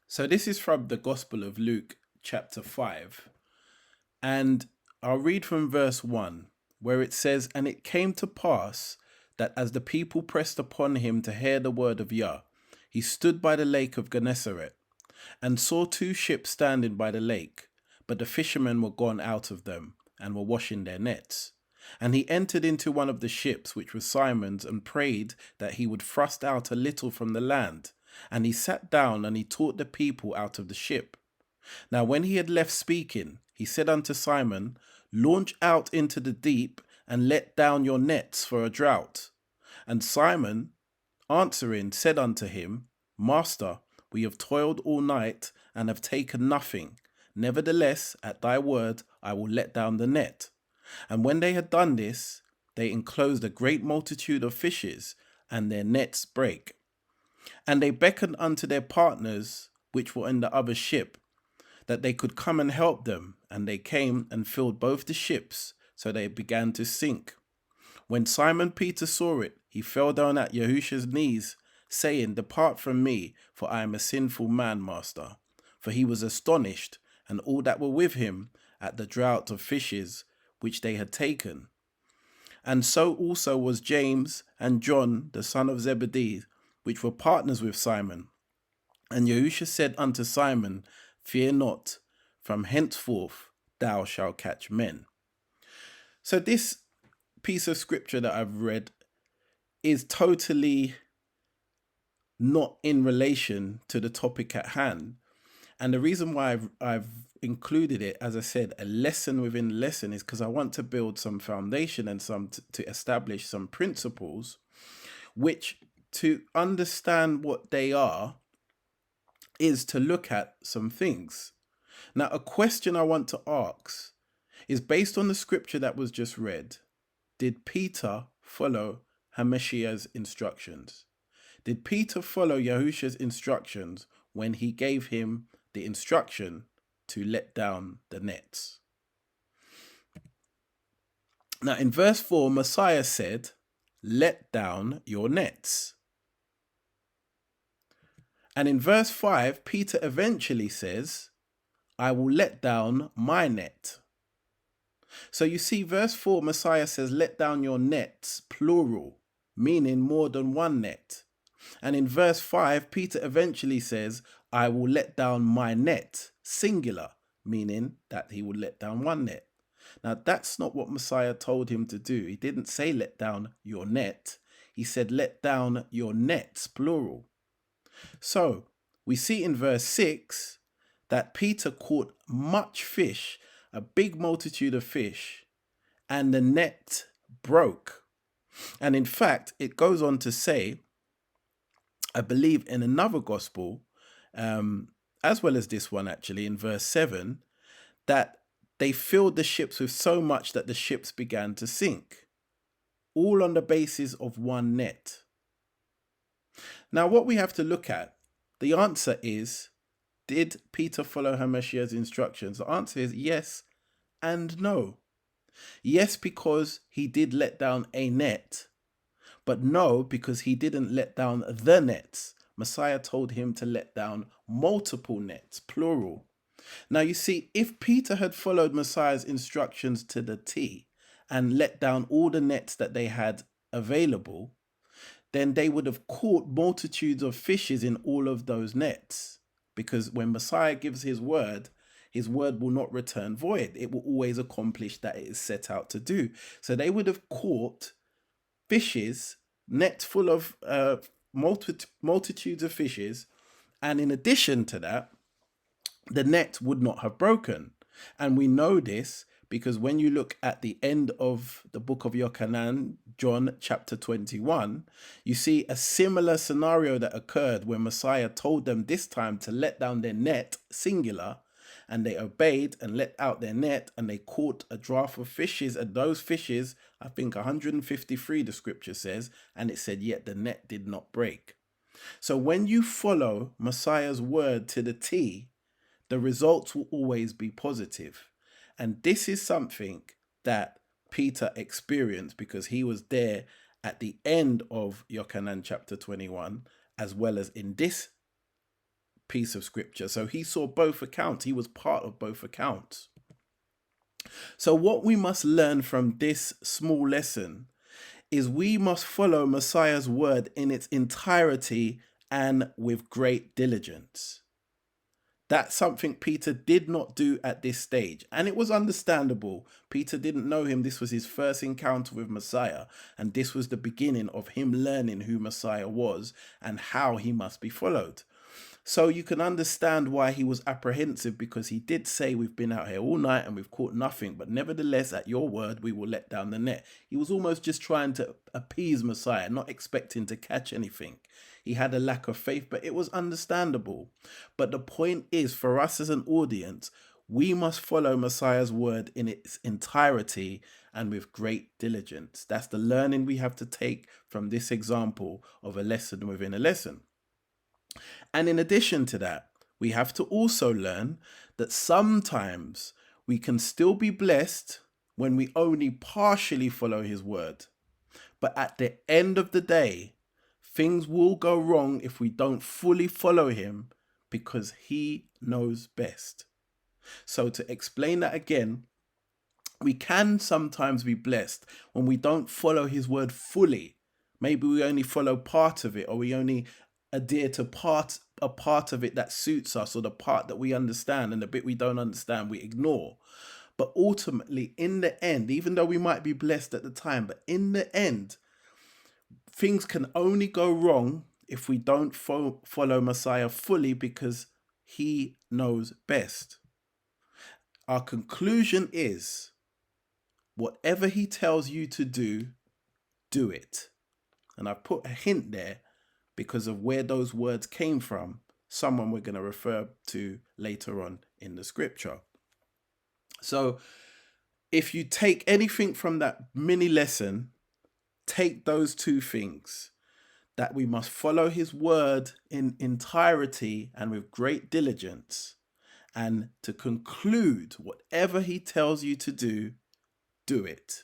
So this is from the Gospel of Luke, chapter 5. And I'll read from verse 1, where it says, "And it came to pass that as the people pressed upon him to hear the word of Yah, he stood by the lake of Gennesaret, and saw two ships standing by the lake, but the fishermen were gone out of them, and were washing their nets. And he entered into one of the ships, which was Simon's, and prayed that he would thrust out a little from the land. And he sat down, and he taught the people out of the ship. Now when he had left speaking, he said unto Simon, Launch out into the deep, and let down your nets for a draught. And Simon answering said unto him, Master, we have toiled all night, and have taken nothing. Nevertheless, at thy word, I will let down the net. And when they had done this, they enclosed a great multitude of fishes, and their nets brake. And they beckoned unto their partners, which were in the other ship, that they could come and help them. And they came and filled both the ships, so they began to sink. When Simon Peter saw it, he fell down at Yahushua's knees, saying, Depart from me, for I am a sinful man, master. For he was astonished, and all that were with him, at the draught of fishes which they had taken. And so also was James and John, the son of Zebedee, which were partners with Simon. And Yahushua said unto Simon, Fear not, from henceforth thou shalt catch men. So this piece of scripture that I've read is totally not in relation to the topic at hand. And the reason why I've included it, as I said, a lesson within a lesson, is because I want to build some foundation and to establish some principles, which, to understand what they are, is to look at some things. Now, a question I want to ask is, based on the scripture that was just read, did Peter follow Hameshiach's instructions? Did Peter follow Yahushua's instructions when he gave him the instruction to let down the nets? Now, in verse 4, Messiah said, Let down your nets. And in verse 5, Peter eventually says, I will let down my net. So you see, verse 4, Messiah says, let down your nets, plural, meaning more than one net. And in verse 5, Peter eventually says, I will let down my net, singular, meaning that he will let down one net. Now, that's not what Messiah told him to do. He didn't say let down your net. He said let down your nets, plural. So we see in verse 6 that Peter caught much fish, a big multitude of fish, and the net broke. And in fact, it goes on to say, I believe in another gospel, as well as this one actually, in verse 7, that they filled the ships with so much that the ships began to sink, all on the basis of one net. Now, what we have to look at, the answer is, did Peter follow Hameshiach's instructions? The answer is yes and no. Yes, because he did let down a net, but no, because he didn't let down the nets. Messiah told him to let down multiple nets, plural. Now, you see, if Peter had followed Messiah's instructions to the T and let down all the nets that they had available, then they would have caught multitudes of fishes in all of those nets. Because when Messiah gives his word will not return void. It will always accomplish that it is set out to do. So they would have caught fishes, nets full of multitudes of fishes. And in addition to that, the net would not have broken. And we know this because when you look at the end of the book of Yochanan, John chapter 21, you see a similar scenario that occurred when Messiah told them this time to let down their net, singular, and they obeyed and let out their net, and they caught a draught of fishes, and those fishes, I think 153 the scripture says, and it said yet the net did not break. So when you follow Messiah's word to the T, the results will always be positive. And this is something that Peter experienced because he was there at the end of Yochanan chapter 21, as well as in this piece of scripture. So he saw both accounts. He was part of both accounts. So what we must learn from this small lesson is we must follow Messiah's word in its entirety and with great diligence. That's something Peter did not do at this stage. And it was understandable. Peter didn't know him. This was his first encounter with Messiah. And this was the beginning of him learning who Messiah was and how he must be followed. So you can understand why he was apprehensive, because he did say, we've been out here all night and we've caught nothing, but nevertheless, at your word, we will let down the net. He was almost just trying to appease Messiah, not expecting to catch anything. He had a lack of faith, but it was understandable. But the point is, for us as an audience, we must follow Messiah's word in its entirety and with great diligence. That's the learning we have to take from this example of a lesson within a lesson. And in addition to that, we have to also learn that sometimes we can still be blessed when we only partially follow his word. But at the end of the day, things will go wrong if we don't fully follow him, because he knows best. So to explain that again, we can sometimes be blessed when we don't follow his word fully. Maybe we only follow part of it, or we only adhere to a part of it that suits us, or the part that we understand, and the bit we don't understand we ignore. But ultimately, in the end, even though we might be blessed at the time, but in the end, things can only go wrong if we don't follow Messiah fully, because he knows best. Our conclusion is, whatever he tells you to do, do it. And I've put a hint there because of where those words came from, someone we're going to refer to later on in the scripture. So if you take anything from that mini lesson, take those two things: that we must follow his word in entirety and with great diligence, and to conclude, whatever he tells you to do, do it.